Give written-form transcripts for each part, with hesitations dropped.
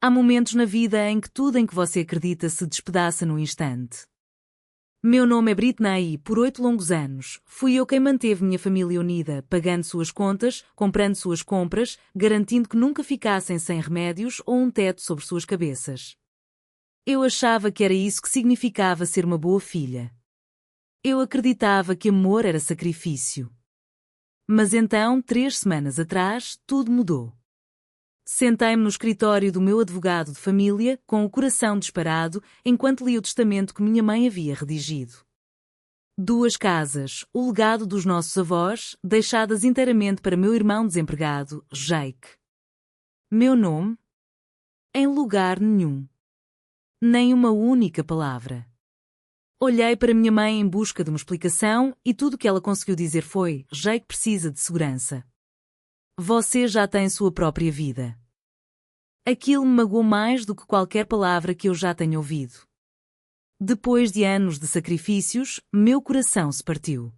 Há momentos na vida em que tudo em que você acredita se despedaça num instante. Meu nome é Britney e, por 8 longos anos, fui eu quem manteve minha família unida, pagando suas contas, comprando suas compras, garantindo que nunca ficassem sem remédios ou um teto sobre suas cabeças. Eu achava que era isso que significava ser uma boa filha. Eu acreditava que amor era sacrifício. Mas então, 3 semanas atrás, tudo mudou. Sentei-me no escritório do meu advogado de família, com o coração disparado, enquanto lia o testamento que minha mãe havia redigido. 2 casas, o legado dos nossos avós, deixadas inteiramente para meu irmão desempregado, Jake. Meu nome? Em lugar nenhum. Nem uma única palavra. Olhei para minha mãe em busca de uma explicação e tudo o que ela conseguiu dizer foi: Jake precisa de segurança. Você já tem sua própria vida. Aquilo me magoou mais do que qualquer palavra que eu já tenha ouvido. Depois de anos de sacrifícios, meu coração se partiu.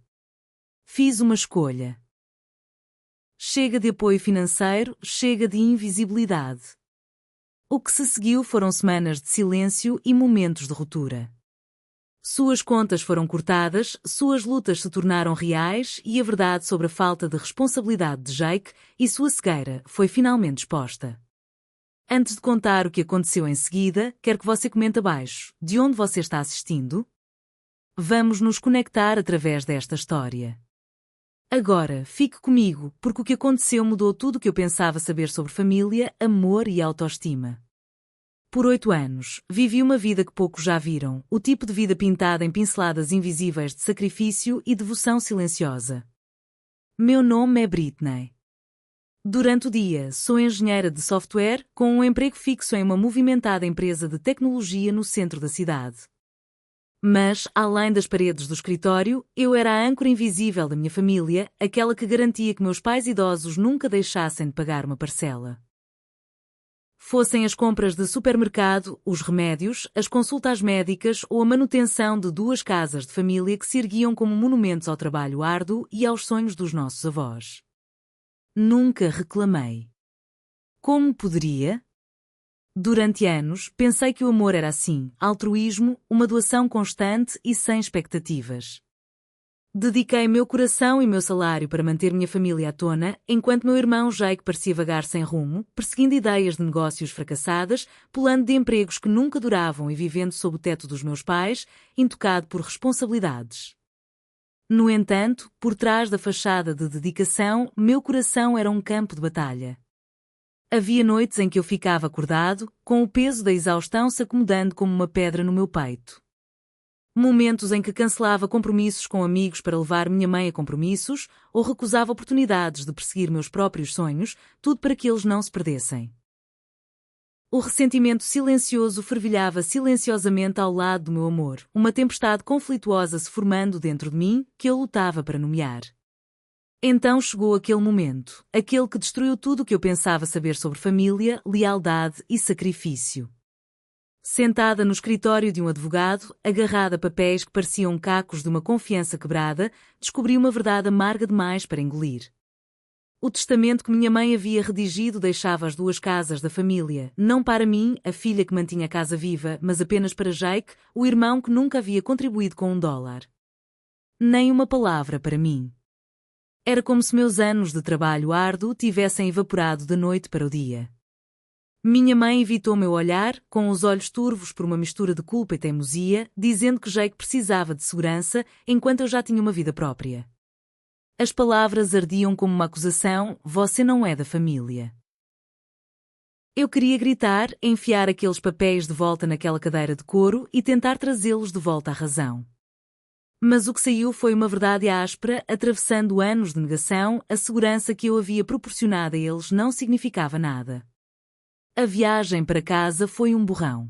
Fiz uma escolha. Chega de apoio financeiro, chega de invisibilidade. O que se seguiu foram semanas de silêncio e momentos de ruptura. Suas contas foram cortadas, suas lutas se tornaram reais e a verdade sobre a falta de responsabilidade de Jake e sua cegueira foi finalmente exposta. Antes de contar o que aconteceu em seguida, quero que você comente abaixo de onde você está assistindo. Vamos nos conectar através desta história. Agora, fique comigo, porque o que aconteceu mudou tudo o que eu pensava saber sobre família, amor e autoestima. Por 8 anos, vivi uma vida que poucos já viram, o tipo de vida pintada em pinceladas invisíveis de sacrifício e devoção silenciosa. Meu nome é Britney. Durante o dia, sou engenheira de software, com um emprego fixo em uma movimentada empresa de tecnologia no centro da cidade. Mas, além das paredes do escritório, eu era a âncora invisível da minha família, aquela que garantia que meus pais idosos nunca deixassem de pagar uma parcela. Fossem as compras de supermercado, os remédios, as consultas médicas ou a manutenção de 2 casas de família que se erguiam como monumentos ao trabalho árduo e aos sonhos dos nossos avós. Nunca reclamei. Como poderia? Durante anos, pensei que o amor era assim, altruísmo, uma doação constante e sem expectativas. Dediquei meu coração e meu salário para manter minha família à tona, enquanto meu irmão Jake parecia vagar sem rumo, perseguindo ideias de negócios fracassadas, pulando de empregos que nunca duravam e vivendo sob o teto dos meus pais, intocado por responsabilidades. No entanto, por trás da fachada de dedicação, meu coração era um campo de batalha. Havia noites em que eu ficava acordado, com o peso da exaustão se acomodando como uma pedra no meu peito. Momentos em que cancelava compromissos com amigos para levar minha mãe a compromissos, ou recusava oportunidades de perseguir meus próprios sonhos, tudo para que eles não se perdessem. O ressentimento silencioso fervilhava silenciosamente ao lado do meu amor, uma tempestade conflituosa se formando dentro de mim, que eu lutava para nomear. Então chegou aquele momento, aquele que destruiu tudo o que eu pensava saber sobre família, lealdade e sacrifício. Sentada no escritório de um advogado, agarrada a papéis que pareciam cacos de uma confiança quebrada, descobri uma verdade amarga demais para engolir. O testamento que minha mãe havia redigido deixava as 2 casas da família, não para mim, a filha que mantinha a casa viva, mas apenas para Jake, o irmão que nunca havia contribuído com $1. Nem uma palavra para mim. Era como se meus anos de trabalho árduo tivessem evaporado da noite para o dia. Minha mãe evitou meu olhar, com os olhos turvos por uma mistura de culpa e teimosia, dizendo que Jake precisava de segurança, enquanto eu já tinha uma vida própria. As palavras ardiam como uma acusação: você não é da família. Eu queria gritar, enfiar aqueles papéis de volta naquela cadeira de couro e tentar trazê-los de volta à razão. Mas o que saiu foi uma verdade áspera, atravessando anos de negação, a segurança que eu havia proporcionado a eles não significava nada. A viagem para casa foi um borrão.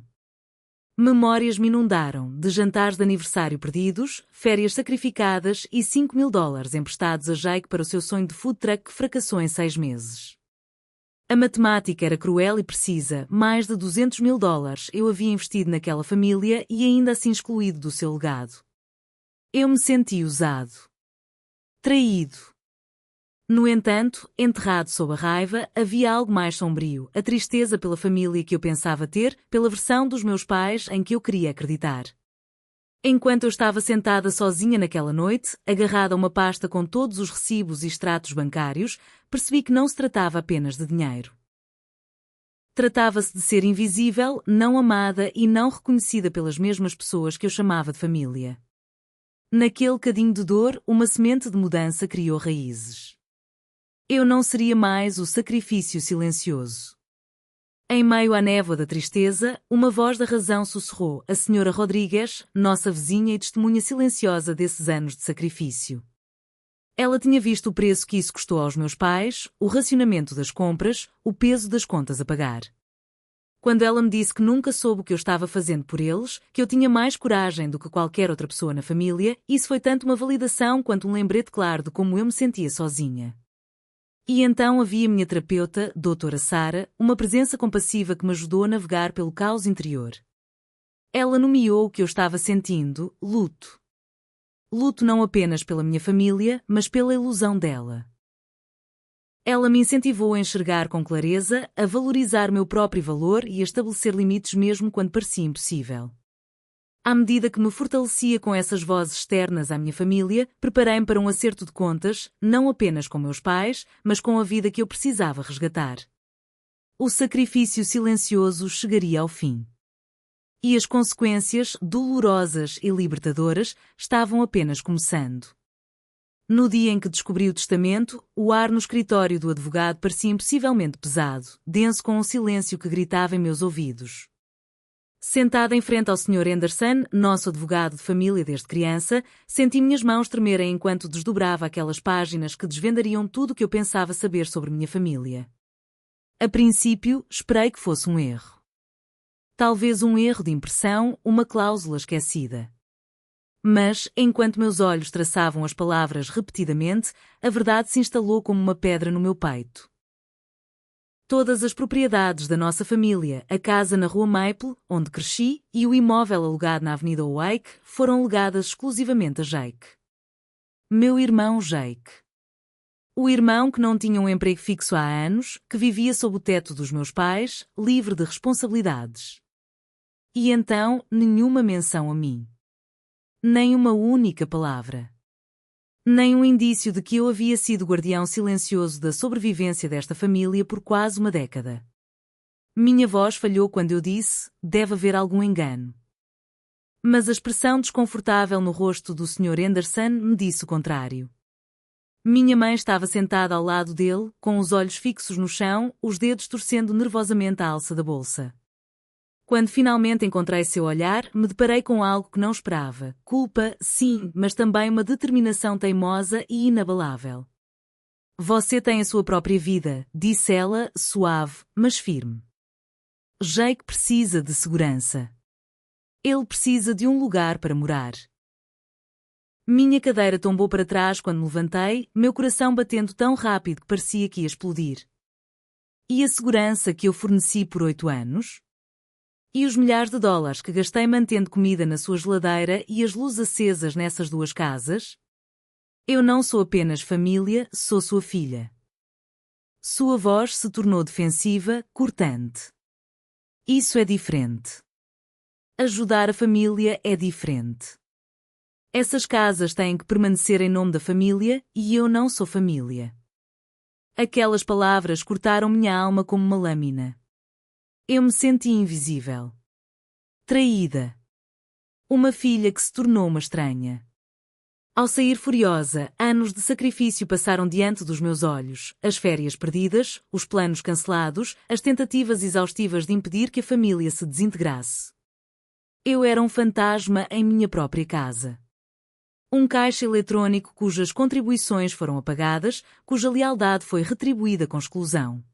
Memórias me inundaram, de jantares de aniversário perdidos, férias sacrificadas e $5.000 emprestados a Jake para o seu sonho de food truck que fracassou em 6 meses. A matemática era cruel e precisa, mais de $200.000 eu havia investido naquela família e ainda assim excluído do seu legado. Eu me senti usado. Traído. No entanto, enterrado sob a raiva, havia algo mais sombrio, a tristeza pela família que eu pensava ter, pela versão dos meus pais em que eu queria acreditar. Enquanto eu estava sentada sozinha naquela noite, agarrada a uma pasta com todos os recibos e extratos bancários, percebi que não se tratava apenas de dinheiro. Tratava-se de ser invisível, não amada e não reconhecida pelas mesmas pessoas que eu chamava de família. Naquele cadinho de dor, uma semente de mudança criou raízes. Eu não seria mais o sacrifício silencioso. Em meio à névoa da tristeza, uma voz da razão sussurrou: a senhora Rodrigues, nossa vizinha e testemunha silenciosa desses anos de sacrifício. Ela tinha visto o preço que isso custou aos meus pais, o racionamento das compras, o peso das contas a pagar. Quando ela me disse que nunca soube o que eu estava fazendo por eles, que eu tinha mais coragem do que qualquer outra pessoa na família, isso foi tanto uma validação quanto um lembrete claro de como eu me sentia sozinha. E então havia minha terapeuta, doutora Sara, uma presença compassiva que me ajudou a navegar pelo caos interior. Ela nomeou o que eu estava sentindo: luto. Luto não apenas pela minha família, mas pela ilusão dela. Ela me incentivou a enxergar com clareza, a valorizar meu próprio valor e a estabelecer limites mesmo quando parecia impossível. À medida que me fortalecia com essas vozes externas à minha família, preparei-me para um acerto de contas, não apenas com meus pais, mas com a vida que eu precisava resgatar. O sacrifício silencioso chegaria ao fim. E as consequências, dolorosas e libertadoras, estavam apenas começando. No dia em que descobri o testamento, o ar no escritório do advogado parecia impossivelmente pesado, denso com um silêncio que gritava em meus ouvidos. Sentada em frente ao Sr. Anderson, nosso advogado de família desde criança, senti minhas mãos tremerem enquanto desdobrava aquelas páginas que desvendariam tudo o que eu pensava saber sobre minha família. A princípio, esperei que fosse um erro. Talvez um erro de impressão, uma cláusula esquecida. Mas, enquanto meus olhos traçavam as palavras repetidamente, a verdade se instalou como uma pedra no meu peito. Todas as propriedades da nossa família, a casa na Rua Maple, onde cresci, e o imóvel alugado na Avenida Wake, foram legadas exclusivamente a Jake. Meu irmão Jake. O irmão que não tinha um emprego fixo há anos, que vivia sob o teto dos meus pais, livre de responsabilidades. E então, nenhuma menção a mim. Nem uma única palavra. Nem um indício de que eu havia sido guardião silencioso da sobrevivência desta família por quase uma década. Minha voz falhou quando eu disse: deve haver algum engano. Mas a expressão desconfortável no rosto do Sr. Anderson me disse o contrário. Minha mãe estava sentada ao lado dele, com os olhos fixos no chão, os dedos torcendo nervosamente a alça da bolsa. Quando finalmente encontrei seu olhar, me deparei com algo que não esperava. Culpa, sim, mas também uma determinação teimosa e inabalável. Você tem a sua própria vida, disse ela, suave, mas firme. Jake precisa de segurança. Ele precisa de um lugar para morar. Minha cadeira tombou para trás quando me levantei, meu coração batendo tão rápido que parecia que ia explodir. E a segurança que eu forneci por 8 anos? E os milhares de dólares que gastei mantendo comida na sua geladeira e as luzes acesas nessas 2 casas? Eu não sou apenas família, sou sua filha. Sua voz se tornou defensiva, cortante. Isso é diferente. Ajudar a família é diferente. Essas casas têm que permanecer em nome da família e eu não sou família. Aquelas palavras cortaram minha alma como uma lâmina. Eu me senti invisível. Traída. Uma filha que se tornou uma estranha. Ao sair furiosa, anos de sacrifício passaram diante dos meus olhos, as férias perdidas, os planos cancelados, as tentativas exaustivas de impedir que a família se desintegrasse. Eu era um fantasma em minha própria casa. Um caixa eletrónico cujas contribuições foram apagadas, cuja lealdade foi retribuída com exclusão.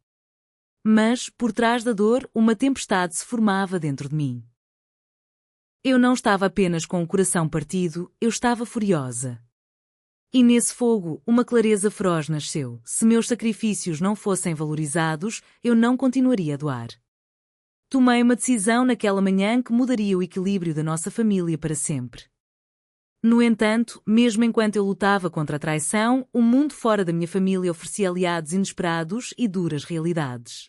Mas, por trás da dor, uma tempestade se formava dentro de mim. Eu não estava apenas com o coração partido, eu estava furiosa. E nesse fogo, uma clareza feroz nasceu. Se meus sacrifícios não fossem valorizados, eu não continuaria a doar. Tomei uma decisão naquela manhã que mudaria o equilíbrio da nossa família para sempre. No entanto, mesmo enquanto eu lutava contra a traição, o mundo fora da minha família oferecia aliados inesperados e duras realidades.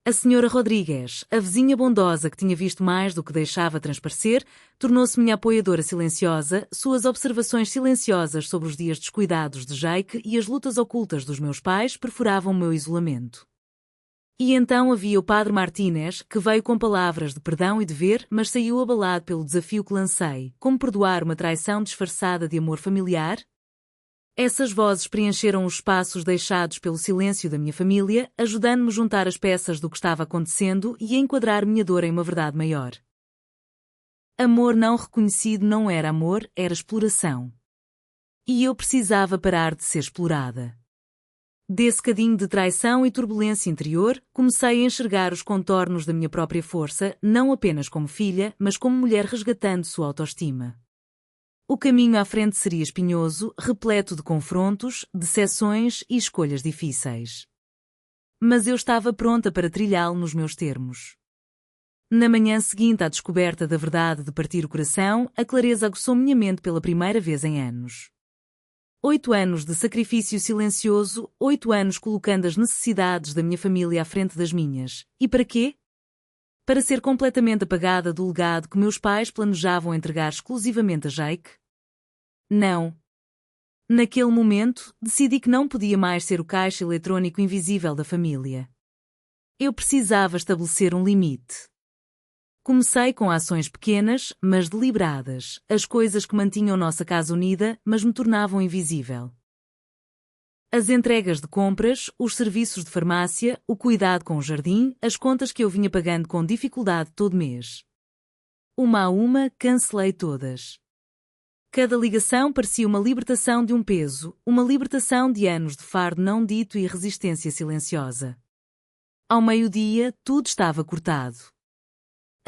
A senhora Rodrigues, a vizinha bondosa que tinha visto mais do que deixava transparecer, tornou-se minha apoiadora silenciosa, suas observações silenciosas sobre os dias descuidados de Jake e as lutas ocultas dos meus pais perfuravam o meu isolamento. E então havia o padre Martínez, que veio com palavras de perdão e dever, mas saiu abalado pelo desafio que lancei: como perdoar uma traição disfarçada de amor familiar? Essas vozes preencheram os espaços deixados pelo silêncio da minha família, ajudando-me a juntar as peças do que estava acontecendo e a enquadrar minha dor em uma verdade maior. Amor não reconhecido não era amor, era exploração. E eu precisava parar de ser explorada. Desse cadinho de traição e turbulência interior, comecei a enxergar os contornos da minha própria força, não apenas como filha, mas como mulher resgatando sua autoestima. O caminho à frente seria espinhoso, repleto de confrontos, decepções e escolhas difíceis. Mas eu estava pronta para trilhá-lo nos meus termos. Na manhã seguinte à descoberta da verdade de partir o coração, a clareza aguçou minha mente pela primeira vez em anos. 8 anos de sacrifício silencioso, 8 anos colocando as necessidades da minha família à frente das minhas. E para quê? Para ser completamente apagada do legado que meus pais planejavam entregar exclusivamente a Jake? Não. Naquele momento, decidi que não podia mais ser o caixa eletrônico invisível da família. Eu precisava estabelecer um limite. Comecei com ações pequenas, mas deliberadas, as coisas que mantinham nossa casa unida, mas me tornavam invisível. As entregas de compras, os serviços de farmácia, o cuidado com o jardim, as contas que eu vinha pagando com dificuldade todo mês. Uma a uma, cancelei todas. Cada ligação parecia uma libertação de um peso, uma libertação de anos de fardo não dito e resistência silenciosa. Ao meio-dia, tudo estava cortado.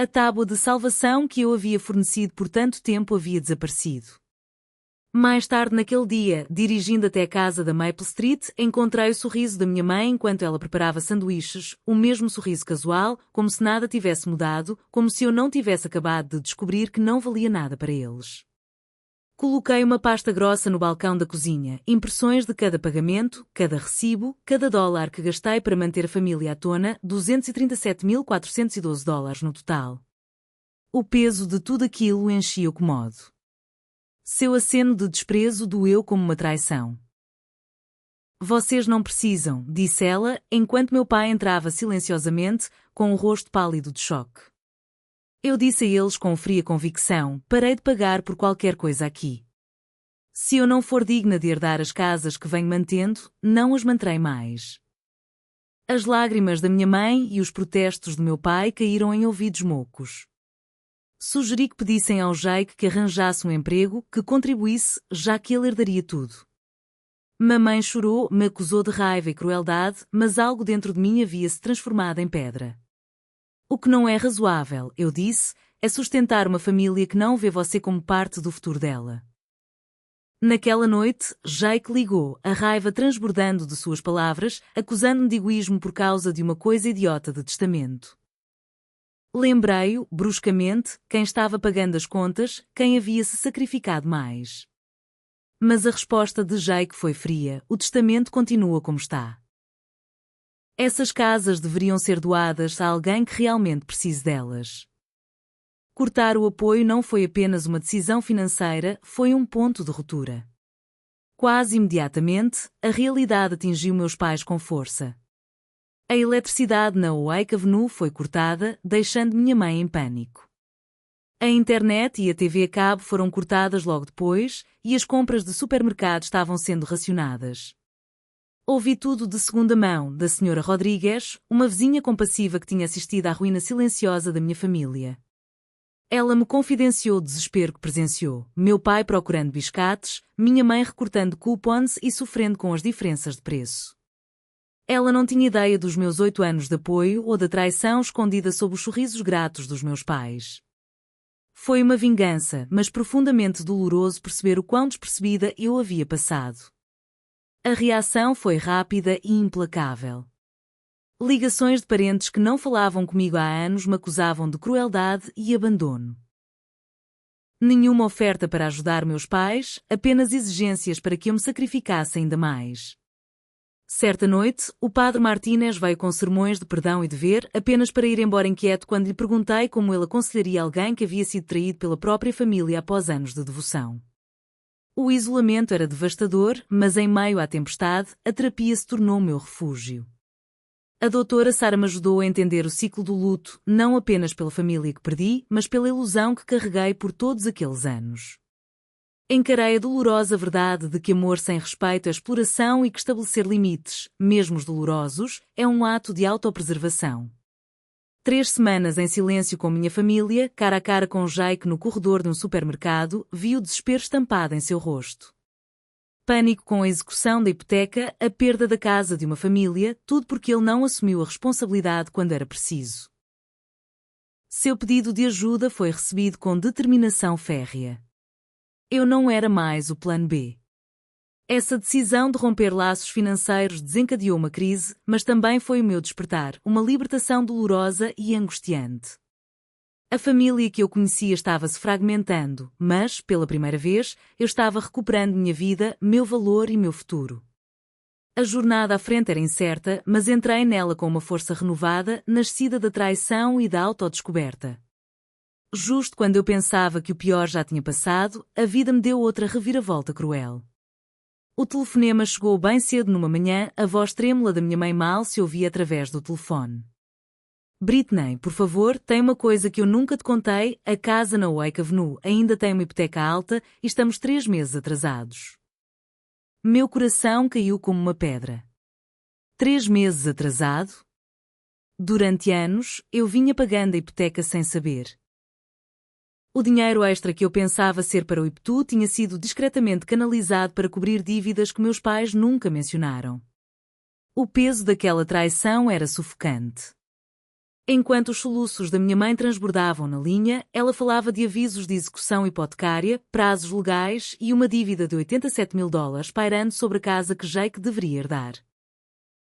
A tábua de salvação que eu havia fornecido por tanto tempo havia desaparecido. Mais tarde naquele dia, dirigindo até a casa da Maple Street, encontrei o sorriso da minha mãe enquanto ela preparava sanduíches, o mesmo sorriso casual, como se nada tivesse mudado, como se eu não tivesse acabado de descobrir que não valia nada para eles. Coloquei uma pasta grossa no balcão da cozinha, impressões de cada pagamento, cada recibo, cada dólar que gastei para manter a família à tona, $237.412 no total. O peso de tudo aquilo enchia o cômodo. Seu aceno de desprezo doeu como uma traição. Vocês não precisam, disse ela, enquanto meu pai entrava silenciosamente, com o rosto pálido de choque. Eu disse a eles com fria convicção: parei de pagar por qualquer coisa aqui. Se eu não for digna de herdar as casas que venho mantendo, não as manterei mais. As lágrimas da minha mãe e os protestos do meu pai caíram em ouvidos moucos. Sugeri que pedissem ao Jake que arranjasse um emprego, que contribuísse, já que ele herdaria tudo. Mamãe chorou, me acusou de raiva e crueldade, mas algo dentro de mim havia-se transformado em pedra. O que não é razoável, eu disse, é sustentar uma família que não vê você como parte do futuro dela. Naquela noite, Jake ligou, a raiva transbordando de suas palavras, acusando-me de egoísmo por causa de uma coisa idiota de testamento. Lembrei-o, bruscamente, quem estava pagando as contas, quem havia se sacrificado mais. Mas a resposta de Jake foi fria: o testamento continua como está. Essas casas deveriam ser doadas a alguém que realmente precise delas. Cortar o apoio não foi apenas uma decisão financeira, foi um ponto de ruptura. Quase imediatamente, a realidade atingiu meus pais com força. A eletricidade na Oak Avenue foi cortada, deixando minha mãe em pânico. A internet e a TV a cabo foram cortadas logo depois, e as compras de supermercado estavam sendo racionadas. Ouvi tudo de segunda mão, da senhora Rodrigues, uma vizinha compassiva que tinha assistido à ruína silenciosa da minha família. Ela me confidenciou o desespero que presenciou, meu pai procurando biscates, minha mãe recortando cupons e sofrendo com as diferenças de preço. Ela não tinha ideia dos meus 8 anos de apoio ou da traição escondida sob os sorrisos gratos dos meus pais. Foi uma vingança, mas profundamente doloroso perceber o quão despercebida eu havia passado. A reação foi rápida e implacável. Ligações de parentes que não falavam comigo há anos me acusavam de crueldade e abandono. Nenhuma oferta para ajudar meus pais, apenas exigências para que eu me sacrificasse ainda mais. Certa noite, o padre Martínez veio com sermões de perdão e dever, apenas para ir embora inquieto quando lhe perguntei como ele aconselharia alguém que havia sido traído pela própria família após anos de devoção. O isolamento era devastador, mas em meio à tempestade, a terapia se tornou meu refúgio. A doutora Sara me ajudou a entender o ciclo do luto, não apenas pela família que perdi, mas pela ilusão que carreguei por todos aqueles anos. Encarei a dolorosa verdade de que amor sem respeito é exploração e que estabelecer limites, mesmo os dolorosos, é um ato de autopreservação. 3 semanas em silêncio com minha família, cara a cara com Jake no corredor de um supermercado, vi o desespero estampado em seu rosto. Pânico com a execução da hipoteca, a perda da casa de uma família, tudo porque ele não assumiu a responsabilidade quando era preciso. Seu pedido de ajuda foi recebido com determinação férrea. Eu não era mais o plano B. Essa decisão de romper laços financeiros desencadeou uma crise, mas também foi o meu despertar, uma libertação dolorosa e angustiante. A família que eu conhecia estava-se fragmentando, mas, pela primeira vez, eu estava recuperando minha vida, meu valor e meu futuro. A jornada à frente era incerta, mas entrei nela com uma força renovada, nascida da traição e da autodescoberta. Justo quando eu pensava que o pior já tinha passado, a vida me deu outra reviravolta cruel. O telefonema chegou bem cedo numa manhã, a voz trêmula da minha mãe mal se ouvia através do telefone. Britney, por favor, tem uma coisa que eu nunca te contei, a casa na Wake Avenue ainda tem uma hipoteca alta e estamos 3 meses atrasados. Meu coração caiu como uma pedra. 3 meses atrasado? Durante anos, eu vinha pagando a hipoteca sem saber. O dinheiro extra que eu pensava ser para o IPTU tinha sido discretamente canalizado para cobrir dívidas que meus pais nunca mencionaram. O peso daquela traição era sufocante. Enquanto os soluços da minha mãe transbordavam na linha, ela falava de avisos de execução hipotecária, prazos legais e uma dívida de $87.000 pairando sobre a casa que Jake deveria herdar.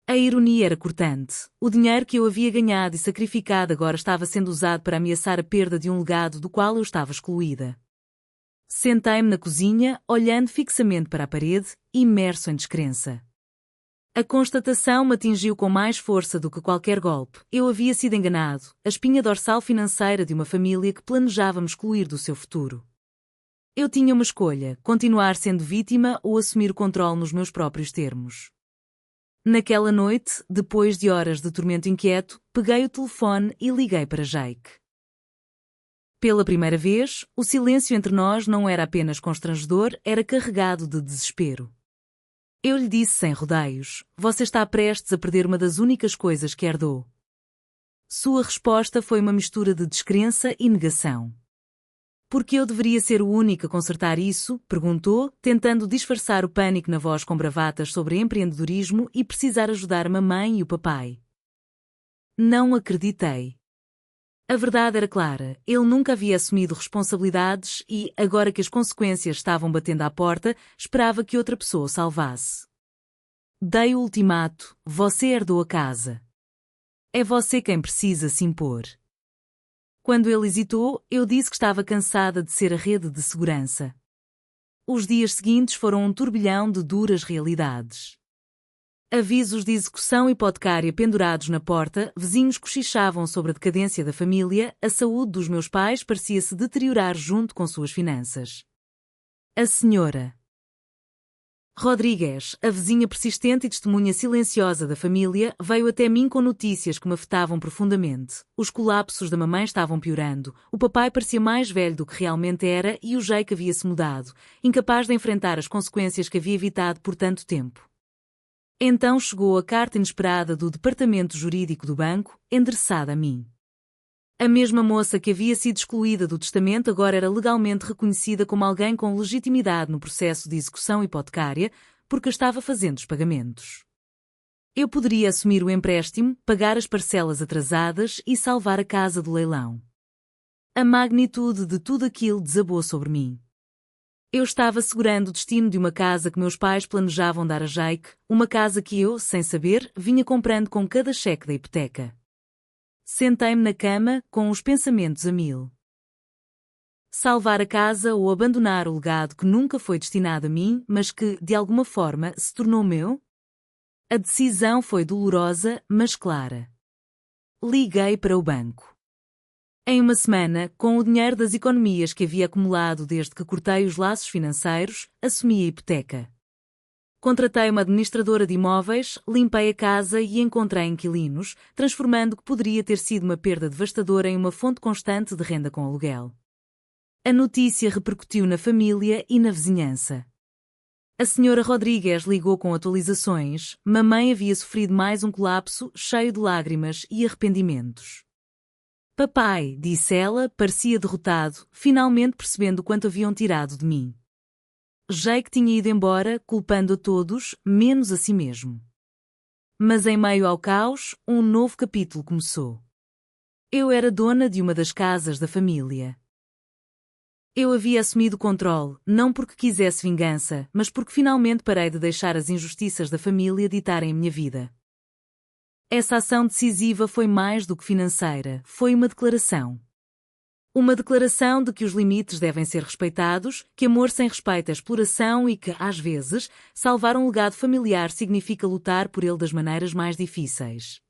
A ironia era cortante. O dinheiro que eu havia ganhado e sacrificado agora estava sendo usado para ameaçar a perda de um legado do qual eu estava excluída. Sentei-me na cozinha, olhando fixamente para a parede, imerso em descrença. A constatação me atingiu com mais força do que qualquer golpe. Eu havia sido enganado, a espinha dorsal financeira de uma família que planejava me excluir do seu futuro. Eu tinha uma escolha, continuar sendo vítima ou assumir o controle nos meus próprios termos. Naquela noite, depois de horas de tormento inquieto, peguei o telefone e liguei para Jake. Pela primeira vez, o silêncio entre nós não era apenas constrangedor, era carregado de desespero. Eu lhe disse sem rodeios, você está prestes a perder uma das únicas coisas que herdou. Sua resposta foi uma mistura de descrença e negação. Por que eu deveria ser o único a consertar isso? Perguntou, tentando disfarçar o pânico na voz com bravatas sobre empreendedorismo e precisar ajudar a mamãe e o papai. Não acreditei. A verdade era clara, ele nunca havia assumido responsabilidades e, agora que as consequências estavam batendo à porta, esperava que outra pessoa o salvasse. Dei o ultimato, você herdou a casa. É você quem precisa se impor. Quando ele hesitou, eu disse que estava cansada de ser a rede de segurança. Os dias seguintes foram um turbilhão de duras realidades. Avisos de execução hipotecária pendurados na porta, vizinhos cochichavam sobre a decadência da família, a saúde dos meus pais parecia se deteriorar junto com suas finanças. A senhora Rodrigues, a vizinha persistente e testemunha silenciosa da família, veio até mim com notícias que me afetavam profundamente. Os colapsos da mamãe estavam piorando, o papai parecia mais velho do que realmente era e o Jake havia-se mudado, incapaz de enfrentar as consequências que havia evitado por tanto tempo. Então chegou a carta inesperada do departamento jurídico do banco, endereçada a mim. A mesma moça que havia sido excluída do testamento agora era legalmente reconhecida como alguém com legitimidade no processo de execução hipotecária, porque estava fazendo os pagamentos. Eu poderia assumir o empréstimo, pagar as parcelas atrasadas e salvar a casa do leilão. A magnitude de tudo aquilo desabou sobre mim. Eu estava segurando o destino de uma casa que meus pais planejavam dar a Jake, uma casa que eu, sem saber, vinha comprando com cada cheque da hipoteca. Sentei-me na cama, com os pensamentos a mil. Salvar a casa ou abandonar o legado que nunca foi destinado a mim, mas que, de alguma forma, se tornou meu? A decisão foi dolorosa, mas clara. Liguei para o banco. Em uma semana, com o dinheiro das economias que havia acumulado desde que cortei os laços financeiros, assumi a hipoteca. Contratei uma administradora de imóveis, limpei a casa e encontrei inquilinos, transformando o que poderia ter sido uma perda devastadora em uma fonte constante de renda com aluguel. A notícia repercutiu na família e na vizinhança. A senhora Rodrigues ligou com atualizações. Mamãe havia sofrido mais um colapso, cheio de lágrimas e arrependimentos. Papai, disse ela, parecia derrotado, finalmente percebendo o quanto haviam tirado de mim. Jake tinha ido embora, culpando a todos, menos a si mesmo. Mas em meio ao caos, um novo capítulo começou. Eu era dona de uma das casas da família. Eu havia assumido o controle, não porque quisesse vingança, mas porque finalmente parei de deixar as injustiças da família ditarem a minha vida. Essa ação decisiva foi mais do que financeira, foi uma declaração. Uma declaração de que os limites devem ser respeitados, que amor sem respeito é exploração e que, às vezes, salvar um legado familiar significa lutar por ele das maneiras mais difíceis.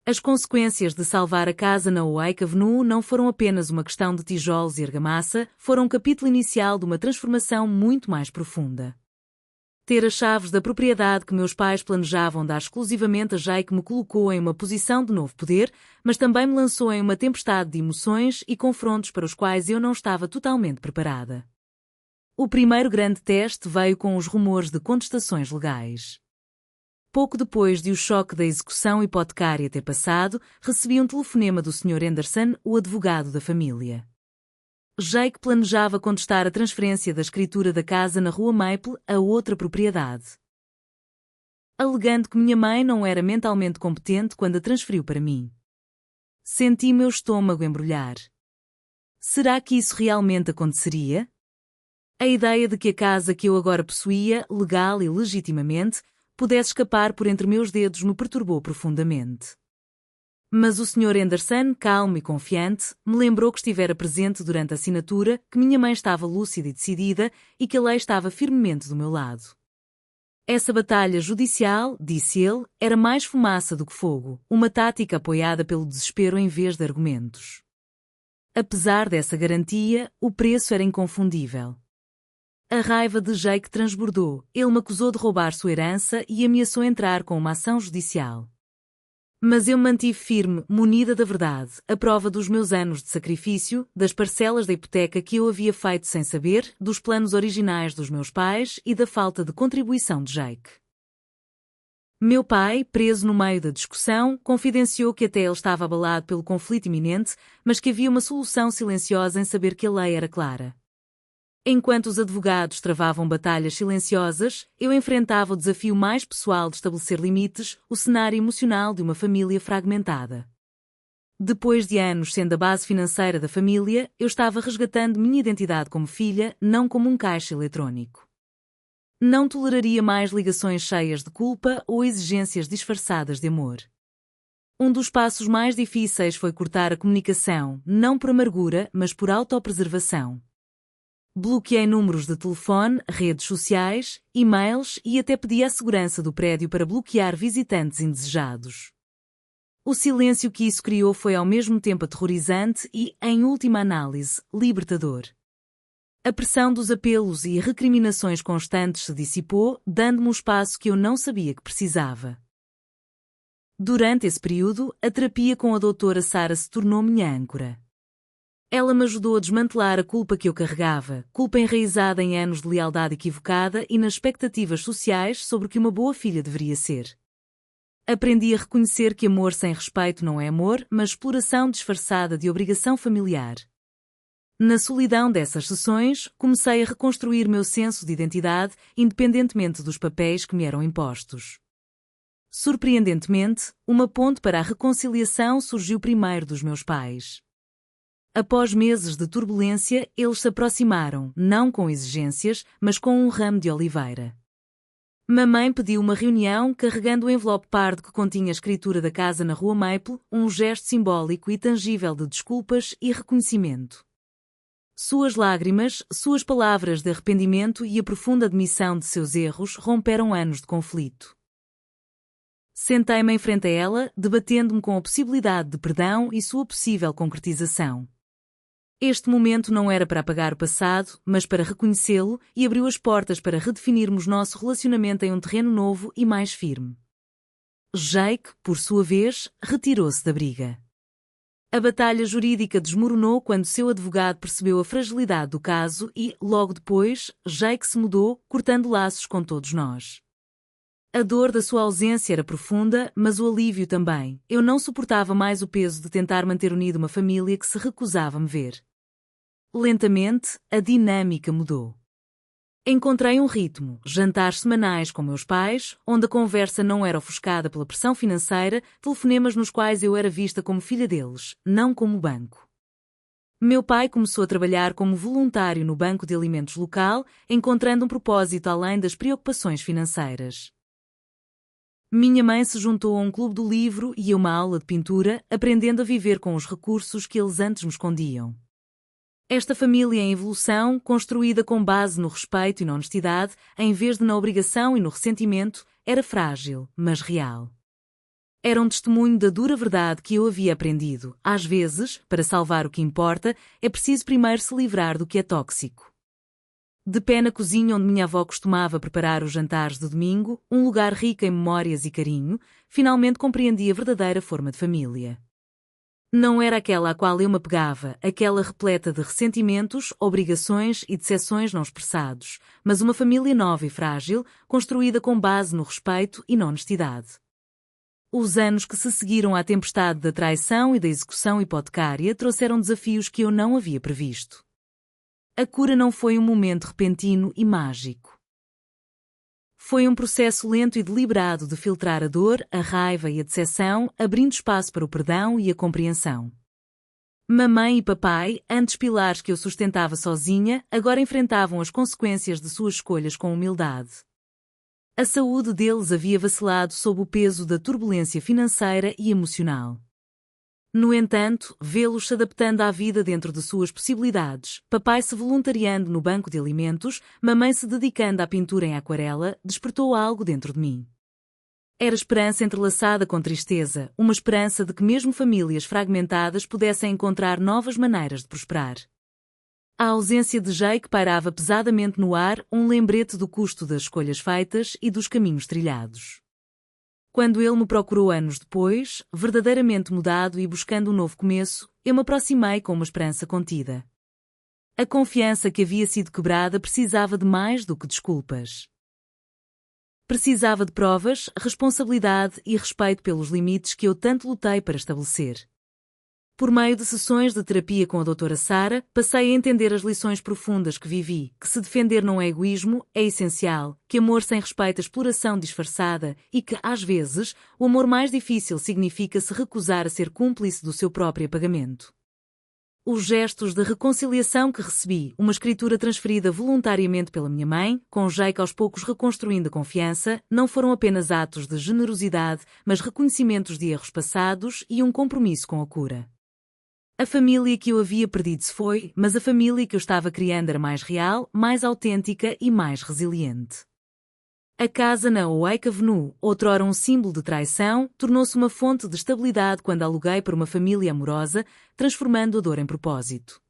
As consequências de salvar a casa na Oak Avenue não foram apenas uma questão de tijolos e argamassa, foram um capítulo inicial de uma transformação muito mais profunda. Ter as chaves da propriedade que meus pais planejavam dar exclusivamente a Jake me colocou em uma posição de novo poder, mas também me lançou em uma tempestade de emoções e confrontos para os quais eu não estava totalmente preparada. O primeiro grande teste veio com os rumores de contestações legais. Pouco depois de o choque da execução hipotecária ter passado, recebi um telefonema do Sr. Anderson, o advogado da família. Jake planejava contestar a transferência da escritura da casa na Rua Maple a outra propriedade, alegando que minha mãe não era mentalmente competente quando a transferiu para mim. Senti meu estômago embrulhar. Será que isso realmente aconteceria? A ideia de que a casa que eu agora possuía, legal e legitimamente, pudesse escapar por entre meus dedos me perturbou profundamente. Mas o Sr. Anderson, calmo e confiante, me lembrou que estivera presente durante a assinatura, que minha mãe estava lúcida e decidida e que a lei estava firmemente do meu lado. Essa batalha judicial, disse ele, era mais fumaça do que fogo, uma tática apoiada pelo desespero em vez de argumentos. Apesar dessa garantia, o preço era inconfundível. A raiva de Jake transbordou, ele me acusou de roubar sua herança e ameaçou entrar com uma ação judicial. Mas eu me mantive firme, munida da verdade, a prova dos meus anos de sacrifício, das parcelas da hipoteca que eu havia feito sem saber, dos planos originais dos meus pais e da falta de contribuição de Jake. Meu pai, preso no meio da discussão, confidenciou que até ele estava abalado pelo conflito iminente, mas que havia uma solução silenciosa em saber que a lei era clara. Enquanto os advogados travavam batalhas silenciosas, eu enfrentava o desafio mais pessoal de estabelecer limites, o cenário emocional de uma família fragmentada. Depois de anos sendo a base financeira da família, eu estava resgatando minha identidade como filha, não como um caixa eletrónico. Não toleraria mais ligações cheias de culpa ou exigências disfarçadas de amor. Um dos passos mais difíceis foi cortar a comunicação, não por amargura, mas por autopreservação. Bloqueei números de telefone, redes sociais, e-mails e até pedi à segurança do prédio para bloquear visitantes indesejados. O silêncio que isso criou foi ao mesmo tempo aterrorizante e, em última análise, libertador. A pressão dos apelos e recriminações constantes se dissipou, dando-me o espaço que eu não sabia que precisava. Durante esse período, a terapia com a doutora Sarah se tornou minha âncora. Ela me ajudou a desmantelar a culpa que eu carregava, culpa enraizada em anos de lealdade equivocada e nas expectativas sociais sobre o que uma boa filha deveria ser. Aprendi a reconhecer que amor sem respeito não é amor, mas exploração disfarçada de obrigação familiar. Na solidão dessas sessões, comecei a reconstruir meu senso de identidade, independentemente dos papéis que me eram impostos. Surpreendentemente, uma ponte para a reconciliação surgiu primeiro dos meus pais. Após meses de turbulência, eles se aproximaram, não com exigências, mas com um ramo de oliveira. Mamãe pediu uma reunião carregando o envelope pardo que continha a escritura da casa na Rua Maple, um gesto simbólico e tangível de desculpas e reconhecimento. Suas lágrimas, suas palavras de arrependimento e a profunda admissão de seus erros romperam anos de conflito. Sentei-me em frente a ela, debatendo-me com a possibilidade de perdão e sua possível concretização. Este momento não era para apagar o passado, mas para reconhecê-lo, e abriu as portas para redefinirmos nosso relacionamento em um terreno novo e mais firme. Jake, por sua vez, retirou-se da briga. A batalha jurídica desmoronou quando seu advogado percebeu a fragilidade do caso e, logo depois, Jake se mudou, cortando laços com todos nós. A dor da sua ausência era profunda, mas o alívio também. Eu não suportava mais o peso de tentar manter unida uma família que se recusava a me ver. Lentamente, a dinâmica mudou. Encontrei um ritmo, jantares semanais com meus pais, onde a conversa não era ofuscada pela pressão financeira, telefonemas nos quais eu era vista como filha deles, não como banco. Meu pai começou a trabalhar como voluntário no banco de alimentos local, encontrando um propósito além das preocupações financeiras. Minha mãe se juntou a um clube do livro e a uma aula de pintura, aprendendo a viver com os recursos que eles antes me escondiam. Esta família em evolução, construída com base no respeito e na honestidade, em vez de na obrigação e no ressentimento, era frágil, mas real. Era um testemunho da dura verdade que eu havia aprendido. Às vezes, para salvar o que importa, é preciso primeiro se livrar do que é tóxico. De pé na cozinha onde minha avó costumava preparar os jantares de domingo, um lugar rico em memórias e carinho, finalmente compreendi a verdadeira forma de família. Não era aquela à qual eu me apegava, aquela repleta de ressentimentos, obrigações e decepções não expressados, mas uma família nova e frágil, construída com base no respeito e na honestidade. Os anos que se seguiram à tempestade da traição e da execução hipotecária trouxeram desafios que eu não havia previsto. A cura não foi um momento repentino e mágico. Foi um processo lento e deliberado de filtrar a dor, a raiva e a decepção, abrindo espaço para o perdão e a compreensão. Mamãe e papai, antes pilares que eu sustentava sozinha, agora enfrentavam as consequências de suas escolhas com humildade. A saúde deles havia vacilado sob o peso da turbulência financeira e emocional. No entanto, vê-los se adaptando à vida dentro de suas possibilidades, papai se voluntariando no banco de alimentos, mamãe se dedicando à pintura em aquarela, despertou algo dentro de mim. Era esperança entrelaçada com tristeza, uma esperança de que mesmo famílias fragmentadas pudessem encontrar novas maneiras de prosperar. A ausência de Jake pairava pesadamente no ar, um lembrete do custo das escolhas feitas e dos caminhos trilhados. Quando ele me procurou anos depois, verdadeiramente mudado e buscando um novo começo, eu me aproximei com uma esperança contida. A confiança que havia sido quebrada precisava de mais do que desculpas. Precisava de provas, responsabilidade e respeito pelos limites que eu tanto lutei para estabelecer. Por meio de sessões de terapia com a doutora Sara, passei a entender as lições profundas que vivi, que se defender não é egoísmo, é essencial, que amor sem respeito é exploração disfarçada e que, às vezes, o amor mais difícil significa se recusar a ser cúmplice do seu próprio apagamento. Os gestos de reconciliação que recebi, uma escritura transferida voluntariamente pela minha mãe, com Jake aos poucos reconstruindo a confiança, não foram apenas atos de generosidade, mas reconhecimentos de erros passados e um compromisso com a cura. A família que eu havia perdido se foi, mas a família que eu estava criando era mais real, mais autêntica e mais resiliente. A casa na Oak Avenue, outrora um símbolo de traição, tornou-se uma fonte de estabilidade quando aluguei para uma família amorosa, transformando a dor em propósito.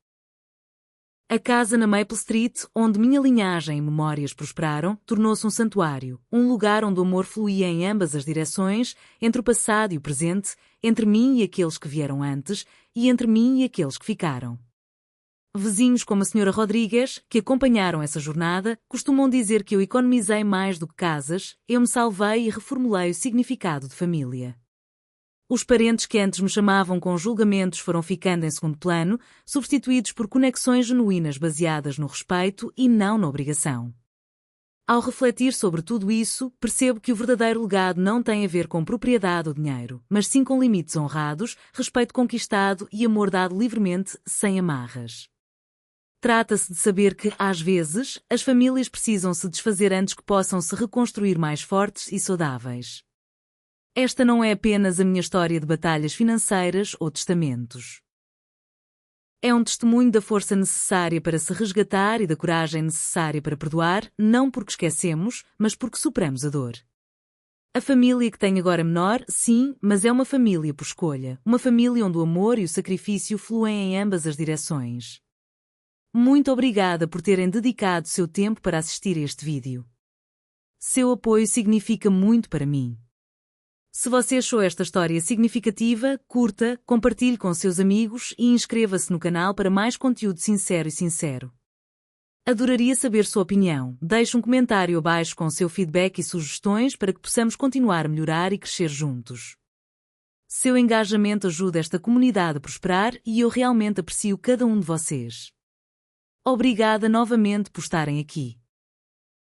A casa na Maple Street, onde minha linhagem e memórias prosperaram, tornou-se um santuário, um lugar onde o amor fluía em ambas as direções, entre o passado e o presente, entre mim e aqueles que vieram antes, e entre mim e aqueles que ficaram. Vizinhos como a Sra. Rodrigues, que acompanharam essa jornada, costumam dizer que eu economizei mais do que casas, eu me salvei e reformulei o significado de família. Os parentes que antes me chamavam com julgamentos foram ficando em segundo plano, substituídos por conexões genuínas baseadas no respeito e não na obrigação. Ao refletir sobre tudo isso, percebo que o verdadeiro legado não tem a ver com propriedade ou dinheiro, mas sim com limites honrados, respeito conquistado e amor dado livremente, sem amarras. Trata-se de saber que, às vezes, as famílias precisam se desfazer antes que possam se reconstruir mais fortes e saudáveis. Esta não é apenas a minha história de batalhas financeiras ou testamentos. É um testemunho da força necessária para se resgatar e da coragem necessária para perdoar, não porque esquecemos, mas porque superamos a dor. A família que tenho agora é menor, sim, mas é uma família por escolha. Uma família onde o amor e o sacrifício fluem em ambas as direções. Muito obrigada por terem dedicado seu tempo para assistir a este vídeo. Seu apoio significa muito para mim. Se você achou esta história significativa, curta, compartilhe com seus amigos e inscreva-se no canal para mais conteúdo sincero. Adoraria saber sua opinião. Deixe um comentário abaixo com seu feedback e sugestões para que possamos continuar a melhorar e crescer juntos. Seu engajamento ajuda esta comunidade a prosperar e eu realmente aprecio cada um de vocês. Obrigada novamente por estarem aqui.